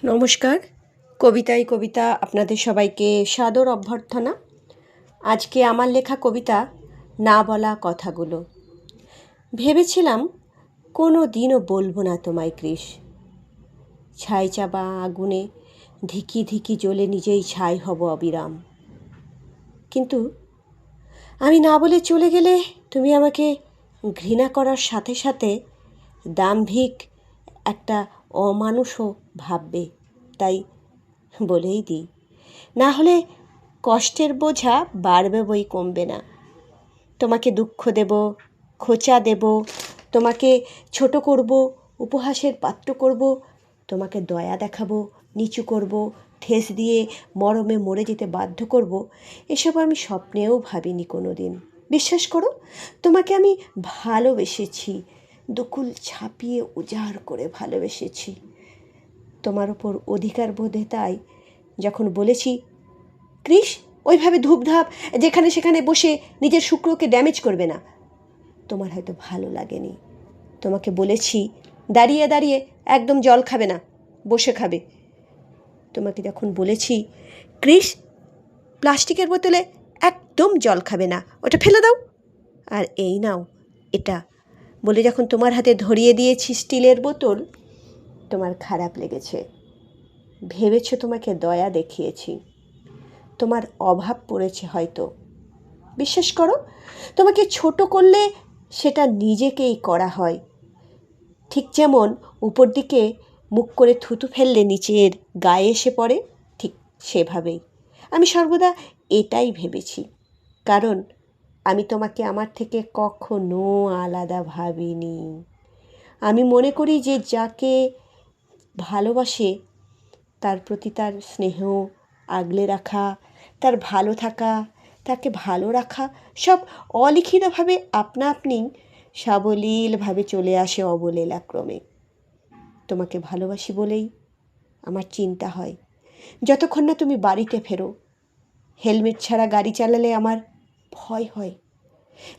নমস্কার। কবিতায় কবিতা আপনাদের সবাইকে সাদর অভ্যর্থনা। আজকে আমার লেখা কবিতা না বলা কথাগুলো। ভেবেছিলাম কোনো দিনও বলবো না তোমায় কৃষ। ছাই চাপা আগুনে ধিকি ধিকি জ্বলে নিজেই ছাই হব অবিরাম। কিন্তু আমি না বলে চলে গেলে তুমি আমাকে ঘৃণা করার সাথে সাথে দাম্ভিক একটা অমানুষও ভাববে। তাই বলেই দিই, না হলে কষ্টের বোঝা বাড়বে বই কমবে না। তোমাকে দুঃখ দেব, খোঁচা দেব, তোমাকে ছোট করব, উপহাসের পাত্র করব, তোমাকে দয়া দেখাবো, নিচু করব, ঠেস দিয়ে মরমে মরে যেতে বাধ্য করব, এসব আমি স্বপ্নেও ভাবিনি কোনো দিন। বিশ্বাস করো, তোমাকে আমি ভালোবেসেছি, দুকুল ছাপিয়ে উজাড় করে ভালোবেসেছি। তোমার ওপর অধিকার বোধে তাই যখন বলেছি কৃষ ওইভাবে ধূপধাপ যেখানে সেখানে বসে নিজের শুক্রকে ড্যামেজ করবে না, তোমার হয়তো ভালো লাগেনি। তোমাকে বলেছি দাঁড়িয়ে দাঁড়িয়ে একদম জল খাবে না, বসে খাবে। তোমাকে যখন বলেছি কৃষ প্লাস্টিকের বোতলে একদম জল খাবে না, ওটা ফেলে দাও, আর এই নাও এটা বলে যখন তোমার হাতে ধরিয়ে দিয়েছি স্টিলের বোতল, তোমার খারাপ লেগেছে। ভেবেছ তোমাকে দয়া দেখিয়েছি, তোমার অভাব পড়েছে হয়তো। বিশ্বাস করো, তোমাকে ছোট করলে সেটা নিজেকেই করা হয়। ঠিক যেমন উপর দিকে মুখ করে থুতু ফেললে নিচের গায়ে এসে পড়ে, ঠিক সেভাবেই আমি সর্বদা এটাই ভেবেছি। কারণ আমি তোমাকে আমার থেকে কখনো আলাদা ভাবিনি। আমি মনে করি যে যাকে ভালোবাসে তার প্রতি তার স্নেহ আগলে রাখা, তার ভালো থাকা, তাকে ভালো রাখা সব অলিখিতভাবে আপনা আপনি সাবলীলভাবে চলে আসে অবলীলাক্রমে। তোমাকে ভালোবাসি বলেই আমার চিন্তা হয় যতক্ষণ না তুমি বাড়িতে ফেরো। হেলমেট ছাড়া গাড়ি চালালে আমার ভয় হয়।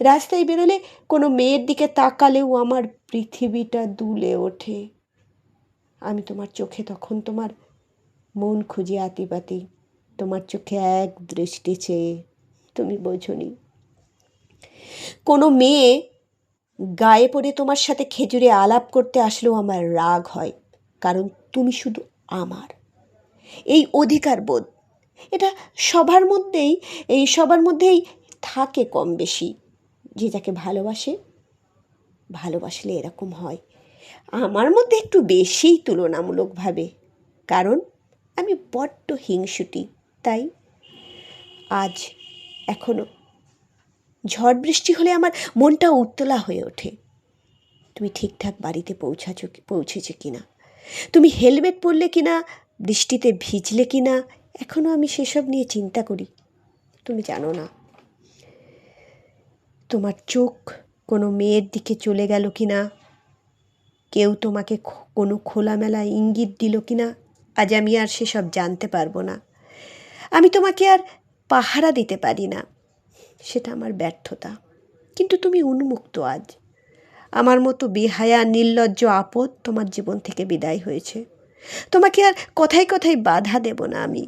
রাস্তায় বেরোলে কোনো মেয়ের দিকে তাকালেও আমার পৃথিবীটা দুলে ওঠে। আমি তোমার চোখে তখন তোমার মন খুঁজে আতিপাতি, তোমার চোখে এক দৃষ্টি চেয়ে। তুমি বোঝনি। কোনো মেয়ে গায়ে পড়ে তোমার সাথে খেজুরে আলাপ করতে আসলেও আমার রাগ হয়, কারণ তুমি শুধু আমার। এই অধিকার বোধ এটা সবার মধ্যেই থাকে কম বেশি। যে যাকে ভালোবাসলে এরকম হয়। আমার মধ্যে একটু বেশিই তুলনামূলকভাবে, কারণ আমি বড্ড হিংসুটি। তাই আজ এখনো ঝড় বৃষ্টি হলে আমার মনটা উত্তলা হয়ে ওঠে। তুমি ঠিকঠাক বাড়িতে পৌঁছেছে কিনা, তুমি হেলমেট পরলে কিনা, বৃষ্টিতে ভিজলে কিনা, এখনও আমি সেসব নিয়ে চিন্তা করি। তুমি জানো না তোমার চোখ কোনো মেয়ের দিকে চলে গেল কিনা, কেউ তোমাকে কোনো খোলামেলা ইঙ্গিত দিল কিনা, আজ আমি আর সেসব জানতে পারবো না। আমি তোমাকে আর পাহারা দিতে পারি না, সেটা আমার ব্যর্থতা। কিন্তু তুমি উন্মুক্ত আজ। আমার মতো বেহায়া নির্লজ্জ আপদ তোমার জীবন থেকে বিদায় হয়েছে। তোমাকে আর কথায় কথায় বাধা দেব না আমি,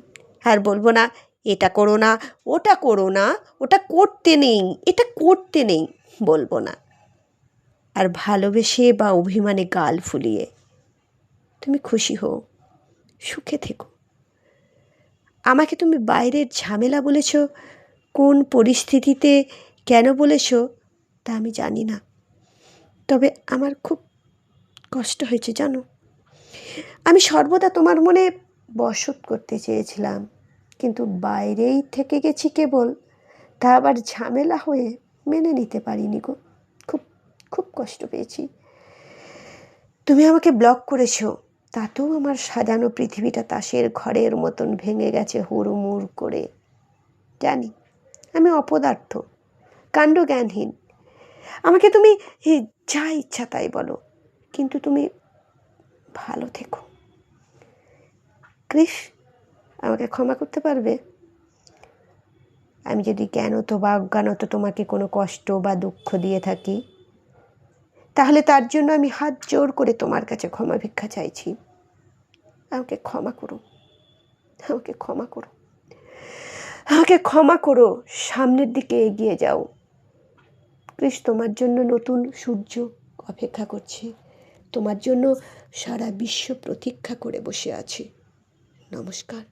আর বলবো না এটা করো না, ওটা করো না, ওটা করতে নেই, এটা করতে নেই, বলবো না। আর ভালোবেসে বা অভিমানে গাল ফুলিয়ে তুমি খুশি হও, সুখে থেকো। আমাকে তুমি বাইরের ঝামেলা বলেছ, কোন পরিস্থিতিতে কেন বলেছ তা আমি জানি না, তবে আমার খুব কষ্ট হয়েছে জানো। আমি সর্বদা তোমার মনে বসত করতে চেয়েছিলাম, কিন্তু বাইরেই থেকে গেছি কেবল, তা আবার ঝামেলা হয়ে মেনে নিতে পারিনি গো। খুব খুব কষ্ট পেয়েছি। তুমি আমাকে ব্লক করেছো, তাতেও আমার সাজানো পৃথিবীটা তাসের ঘরের মতন ভেঙে গেছে হুড়মুড় করে। জানি আমি অপদার্থ, কাণ্ডজ্ঞানহীন। আমাকে তুমি যা ইচ্ছা তাই বলো, কিন্তু তুমি ভালো থেকো। কৃষ, আমাকে ক্ষমা করতে পারবে? আমি যদি জ্ঞানত বা অজ্ঞানত তোমাকে কোনো কষ্ট বা দুঃখ দিয়ে থাকি, তাহলে তার জন্য আমি হাত জোর করে তোমার কাছে ক্ষমা ভিক্ষা চাইছি। আমাকে ক্ষমা করো, আমাকে ক্ষমা করো, আমাকে ক্ষমা করো। সামনের দিকে এগিয়ে যাও। প্লিজ, তোমার জন্য নতুন সূর্য অপেক্ষা করছে, তোমার জন্য সারা বিশ্ব প্রতীক্ষা করে বসে আছে। নমস্কার।